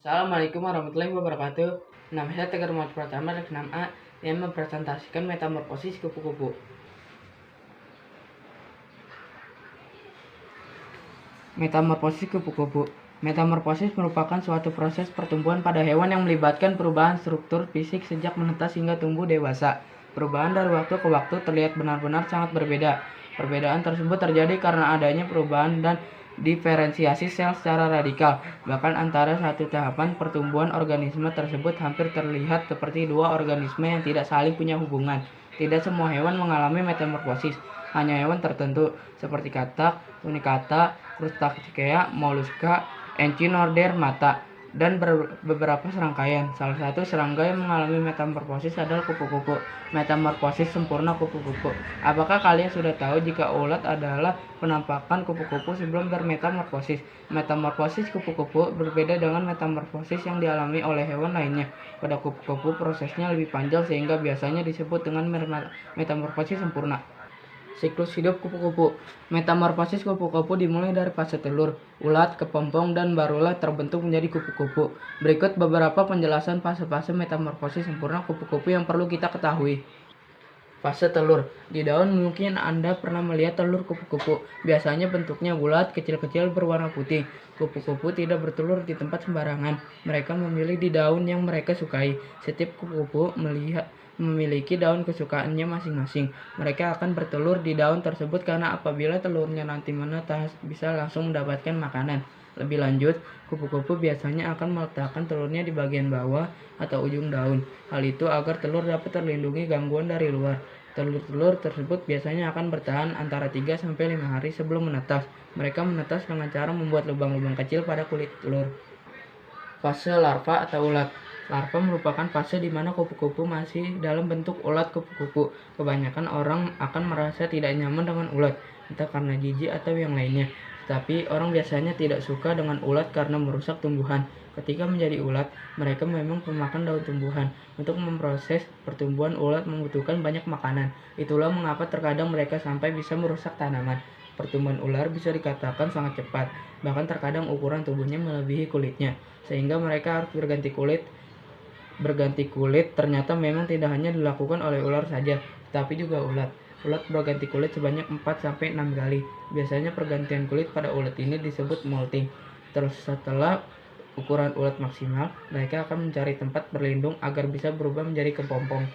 Assalamualaikum warahmatullahi wabarakatuh. Nama saya Tegar Muhammad Pratama dari 6A yang mempresentasikan metamorfosis kupu-kupu. Metamorfosis kupu-kupu. Metamorfosis merupakan suatu proses pertumbuhan pada hewan yang melibatkan perubahan struktur fisik sejak menetas hingga tumbuh dewasa. Perubahan dari waktu ke waktu terlihat benar-benar sangat berbeda. Perbedaan tersebut terjadi karena adanya perubahan dan diferensiasi sel secara radikal. Bahkan antara satu tahapan pertumbuhan organisme tersebut hampir terlihat seperti dua organisme yang tidak saling punya hubungan. Tidak semua hewan mengalami metamorfosis, hanya hewan tertentu seperti katak, tunicata, Crustacea, Mollusca, Echinodermata, dan beberapa serangkaian. Salah satu serangga yang mengalami metamorfosis adalah kupu-kupu. Metamorfosis sempurna kupu-kupu. Apakah kalian sudah tahu jika ulat adalah penampakan kupu-kupu sebelum bermetamorfosis? Metamorfosis kupu-kupu berbeda dengan metamorfosis yang dialami oleh hewan lainnya. Pada kupu-kupu prosesnya lebih panjang sehingga biasanya disebut dengan metamorfosis sempurna. Siklus hidup kupu-kupu. Metamorfosis kupu-kupu dimulai dari fase telur, ulat, kepompong, dan barulah terbentuk menjadi kupu-kupu. Berikut beberapa penjelasan fase-fase metamorfosis sempurna kupu-kupu yang perlu kita ketahui. Fase telur. Di daun mungkin Anda pernah melihat telur kupu-kupu. Biasanya bentuknya bulat, kecil-kecil berwarna putih. Kupu-kupu tidak bertelur di tempat sembarangan. Mereka memilih di daun yang mereka sukai. Setiap kupu-kupu memiliki daun kesukaannya masing-masing. Mereka akan bertelur di daun tersebut karena apabila telurnya nanti menetas, bisa langsung mendapatkan makanan. Lebih lanjut, kupu-kupu biasanya akan meletakkan telurnya di bagian bawah atau ujung daun. Hal itu agar telur dapat terlindungi gangguan dari luar. Telur-telur tersebut biasanya akan bertahan antara 3-5 hari sebelum menetas. Mereka menetas dengan cara membuat lubang-lubang kecil pada kulit telur. Fase larva atau ulat. Larva merupakan fase di mana kupu-kupu masih dalam bentuk ulat kupu-kupu. Kebanyakan orang akan merasa tidak nyaman dengan ulat, entah karena jijik atau yang lainnya. Tapi orang biasanya tidak suka dengan ulat karena merusak tumbuhan. Ketika menjadi ulat, mereka memang pemakan daun tumbuhan. Untuk memproses pertumbuhan, ulat membutuhkan banyak makanan. Itulah mengapa terkadang mereka sampai bisa merusak tanaman. Pertumbuhan ular bisa dikatakan sangat cepat, bahkan terkadang ukuran tubuhnya melebihi kulitnya, sehingga mereka harus berganti kulit. Berganti kulit ternyata memang tidak hanya dilakukan oleh ular saja, tetapi juga ulat. Ulat berganti kulit sebanyak 4-6 kali. Biasanya pergantian kulit pada ulat ini disebut molting. Terus setelah ukuran ulat maksimal, mereka akan mencari tempat berlindung agar bisa berubah menjadi kepompong.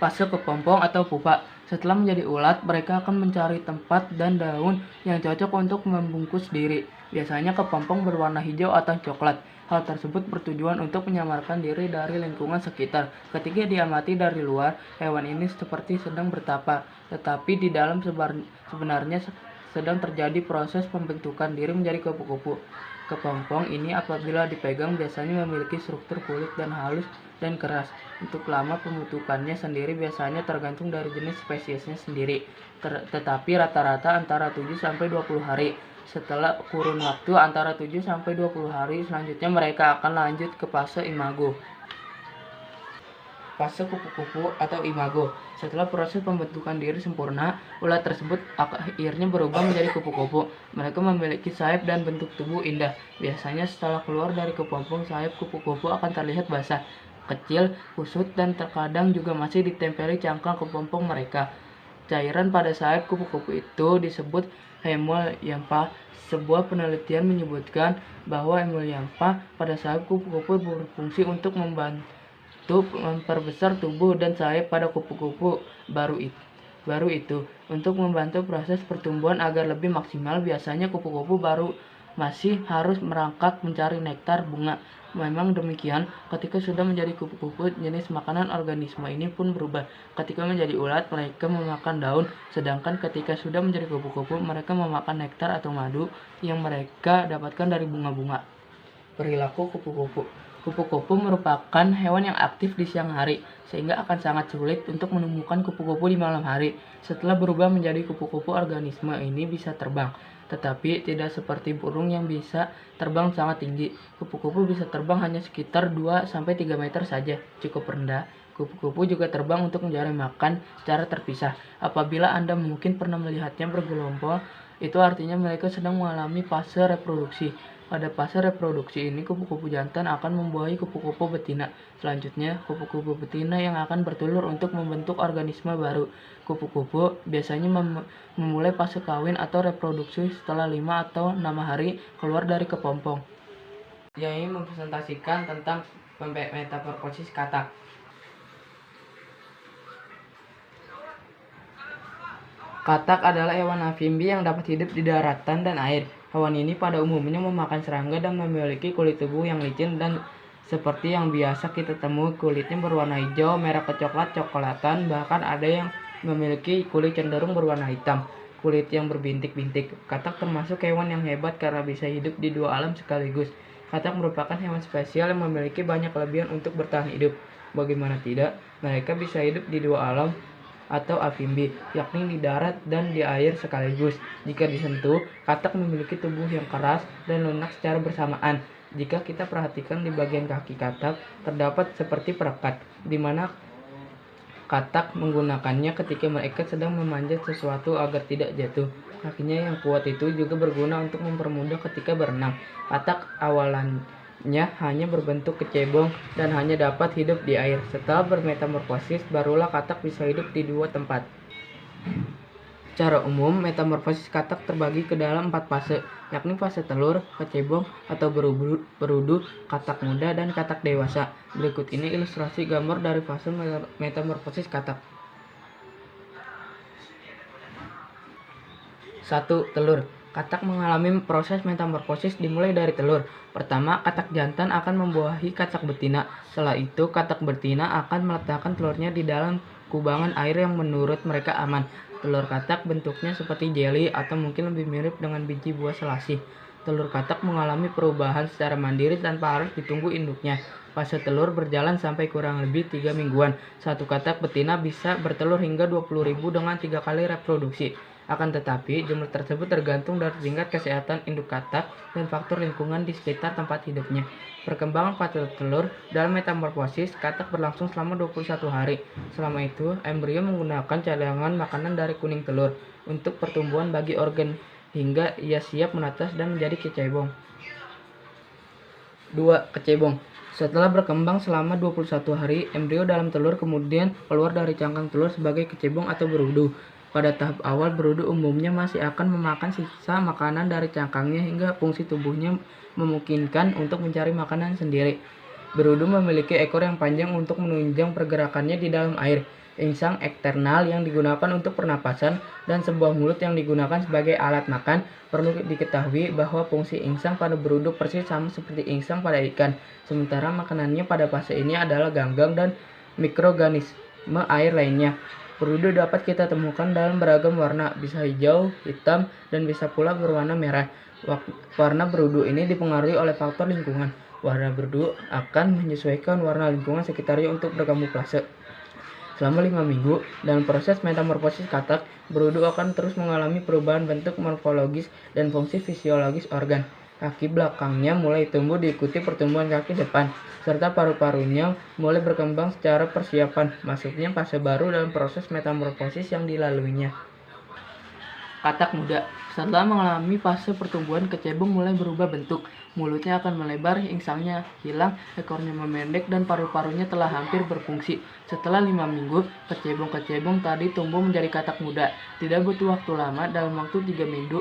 Fase kepompong atau pupa. Setelah menjadi ulat, mereka akan mencari tempat dan daun yang cocok untuk membungkus diri. Biasanya kepompong berwarna hijau atau coklat. Hal tersebut bertujuan untuk menyamarkan diri dari lingkungan sekitar. Ketika diamati dari luar, hewan ini seperti sedang bertapa, tetapi di dalam sebenarnya sedang terjadi proses pembentukan diri menjadi kupu-kupu. Kepompong ini apabila dipegang biasanya memiliki struktur kulit dan halus dan keras. Untuk lama pembentukannya sendiri biasanya tergantung dari jenis spesiesnya sendiri, tetapi rata-rata antara 7-20 hari. Setelah kurun waktu antara 7-20 hari selanjutnya mereka akan lanjut ke fase imago. Fase kupu-kupu atau imago. Setelah proses pembentukan diri sempurna, ulat tersebut akhirnya berubah menjadi kupu-kupu. Mereka memiliki sayap dan bentuk tubuh indah. Biasanya setelah keluar dari kepompong, sayap kupu-kupu akan terlihat basah, kecil, kusut, dan terkadang juga masih ditempeli cangkang kepompong mereka. Cairan pada sayap kupu-kupu itu disebut hemolymphs. Sebuah penelitian menyebutkan bahwa hemolymphs pada sayap kupu-kupu berfungsi untuk membantu memperbesar tubuh dan sayap pada kupu-kupu baru itu. Untuk membantu proses pertumbuhan agar lebih maksimal, biasanya kupu-kupu baru masih harus merangkak mencari nektar bunga. Memang demikian, ketika sudah menjadi kupu-kupu, jenis makanan organisme ini pun berubah. Ketika menjadi ulat, mereka memakan daun, sedangkan ketika sudah menjadi kupu-kupu, mereka memakan nektar atau madu yang mereka dapatkan dari bunga-bunga. Perilaku kupu-kupu. Kupu-kupu merupakan hewan yang aktif di siang hari, sehingga akan sangat sulit untuk menemukan kupu-kupu di malam hari. Setelah berubah menjadi kupu-kupu, organisme ini bisa terbang, tetapi tidak seperti burung yang bisa terbang sangat tinggi. Kupu-kupu bisa terbang hanya sekitar 2-3 meter saja, cukup rendah. Kupu-kupu juga terbang untuk mencari makan secara terpisah. Apabila Anda mungkin pernah melihatnya bergelombol, itu artinya mereka sedang mengalami fase reproduksi. Pada fase reproduksi ini, kupu-kupu jantan akan membuahi kupu-kupu betina. Selanjutnya, kupu-kupu betina yang akan bertelur untuk membentuk organisme baru. Kupu-kupu biasanya memulai fase kawin atau reproduksi setelah 5 atau 6 hari keluar dari kepompong. Yang ini mempresentasikan tentang metamorfosis katak. Katak adalah hewan amfibi yang dapat hidup di daratan dan air. Hewan ini pada umumnya memakan serangga dan memiliki kulit tubuh yang licin dan seperti yang biasa kita temui, kulitnya berwarna hijau, merah coklat-coklatan, bahkan ada yang memiliki kulit cenderung berwarna hitam, kulit yang berbintik-bintik. Katak termasuk hewan yang hebat karena bisa hidup di dua alam sekaligus. Katak merupakan hewan spesial yang memiliki banyak kelebihan untuk bertahan hidup. Bagaimana tidak, mereka bisa hidup di dua alam atau amfibi, yakni di darat dan di air sekaligus. Jika disentuh, katak memiliki tubuh yang keras dan lunak secara bersamaan. Jika kita perhatikan di bagian kaki katak, terdapat seperti perekat, di mana katak menggunakannya ketika mereka sedang memanjat sesuatu agar tidak jatuh. Kakinya yang kuat itu juga berguna untuk mempermudah ketika berenang. Katak awalannya hanya berbentuk kecebong dan hanya dapat hidup di air. Setelah bermetamorfosis, barulah katak bisa hidup di dua tempat. Secara umum, metamorfosis katak terbagi ke dalam 4 fase, yakni fase telur, kecebong atau berudu, katak muda, dan katak dewasa. Berikut ini ilustrasi gambar dari fase metamorfosis katak. 1. Telur. Katak mengalami proses metamorfosis dimulai dari telur. Pertama, katak jantan akan membuahi katak betina. Setelah itu, katak betina akan meletakkan telurnya di dalam kubangan air yang menurut mereka aman. Telur katak bentuknya seperti jeli atau mungkin lebih mirip dengan biji buah selasih. Telur katak mengalami perubahan secara mandiri tanpa harus ditunggu induknya. Fase telur berjalan sampai kurang lebih 3 mingguan. Satu katak betina bisa bertelur hingga 20.000 dengan 3 kali reproduksi. Akan tetapi, jumlah tersebut tergantung dari tingkat kesehatan induk katak dan faktor lingkungan di sekitar tempat hidupnya. Perkembangan fase telur dalam metamorfosis katak berlangsung selama 21 hari. Selama itu, embrio menggunakan cadangan makanan dari kuning telur untuk pertumbuhan bagi organ hingga ia siap menetas dan menjadi kecebong. 2. Kecebong. Setelah berkembang selama 21 hari, embrio dalam telur kemudian keluar dari cangkang telur sebagai kecebong atau berudu. Pada tahap awal, berudu umumnya masih akan memakan sisa makanan dari cangkangnya hingga fungsi tubuhnya memungkinkan untuk mencari makanan sendiri. Berudu memiliki ekor yang panjang untuk menunjang pergerakannya di dalam air, insang eksternal yang digunakan untuk pernapasan, dan sebuah mulut yang digunakan sebagai alat makan. Perlu diketahui bahwa fungsi insang pada berudu persis sama seperti insang pada ikan, sementara makanannya pada fase ini adalah ganggang dan mikroorganisme air lainnya. Berudu dapat kita temukan dalam beragam warna, bisa hijau, hitam, dan bisa pula berwarna merah. Warna berudu ini dipengaruhi oleh faktor lingkungan. Warna berudu akan menyesuaikan warna lingkungan sekitarnya untuk berkamuflase. Selama 5 minggu, dalam proses metamorfosis katak, berudu akan terus mengalami perubahan bentuk morfologis dan fungsi fisiologis organ. Kaki belakangnya mulai tumbuh diikuti pertumbuhan kaki depan, serta paru-parunya mulai berkembang secara persiapan masuknya fase baru dalam proses metamorfosis yang dilaluinya. Katak muda. Setelah mengalami fase pertumbuhan, kecebong mulai berubah bentuk. Mulutnya akan melebar, insangnya hilang, ekornya memendek, dan paru-parunya telah hampir berfungsi. Setelah 5 minggu, kecebong-kecebong tadi tumbuh menjadi katak muda. Tidak butuh waktu lama, dalam waktu 3 minggu,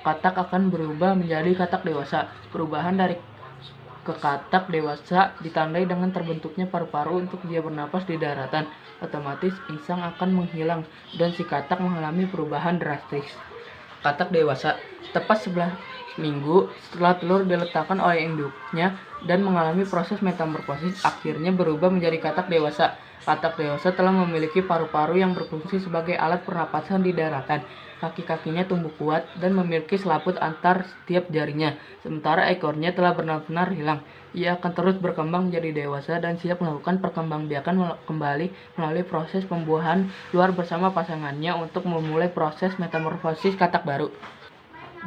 katak akan berubah menjadi katak dewasa. Perubahan dari ke katak dewasa ditandai dengan terbentuknya paru-paru untuk dia bernapas di daratan. Otomatis insang akan menghilang dan si katak mengalami perubahan drastis. Katak dewasa. Tepat 11 minggu setelah telur diletakkan oleh induknya dan mengalami proses metamorfosis, akhirnya berubah menjadi katak dewasa. Katak dewasa telah memiliki paru-paru yang berfungsi sebagai alat pernapasan di daratan. Kaki-kakinya tumbuh kuat dan memiliki selaput antar setiap jarinya, sementara ekornya telah benar-benar hilang. Ia akan terus berkembang menjadi dewasa dan siap melakukan perkembangbiakan kembali melalui proses pembuahan luar bersama pasangannya untuk memulai proses metamorfosis katak baru.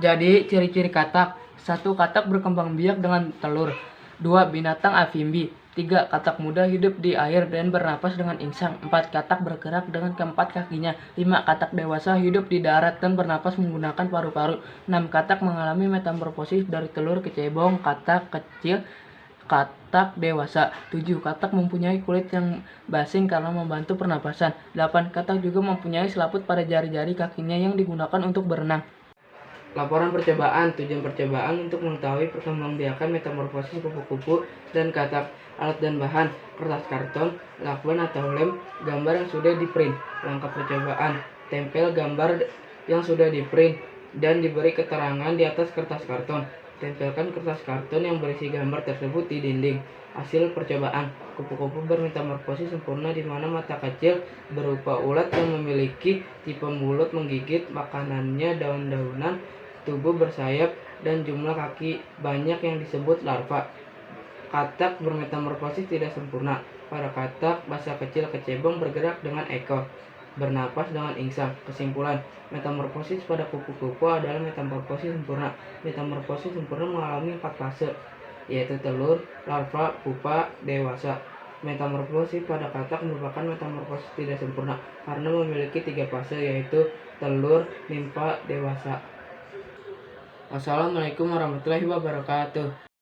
Jadi, ciri-ciri katak. 1. Katak berkembang biak dengan telur. 2. Binatang amfibi. 3. Katak muda hidup di air dan bernapas dengan insang. 4. Katak bergerak dengan keempat kakinya. 5. Katak dewasa hidup di darat dan bernapas menggunakan paru-paru. 6. Katak mengalami metamorfosis dari telur ke cebong, katak kecil, katak dewasa. 7. Katak mempunyai kulit yang basing karena membantu pernapasan. 8. Katak juga mempunyai selaput pada jari-jari kakinya yang digunakan untuk berenang. Laporan percobaan. Tujuan percobaan untuk mengetahui perkembangbiakan metamorfosis kupu-kupu dan katak. Alat dan bahan: kertas karton, lakban atau lem, gambar yang sudah di-print. Langkah percobaan: tempel gambar yang sudah di-print dan diberi keterangan di atas kertas karton. Tempelkan kertas karton yang berisi gambar tersebut di dinding. Hasil percobaan: kupu-kupu bermetamorfosis sempurna di mana mata kecil berupa ulat yang memiliki tipe mulut menggigit makanannya daun-daunan, tubuh bersayap, dan jumlah kaki banyak yang disebut larva. Katak bermetamorfosis tidak sempurna. Pada katak, masa kecil kecebong bergerak dengan ekor, bernapas dengan insang. Kesimpulan: metamorfosis pada kupu-kupu adalah metamorfosis sempurna. Metamorfosis sempurna mengalami 4 fase, yaitu telur, larva, pupa, dewasa. Metamorfosis pada katak merupakan metamorfosis tidak sempurna karena memiliki 3 fase, yaitu telur, nimfa, dewasa. Wassalamualaikum warahmatullahi wabarakatuh.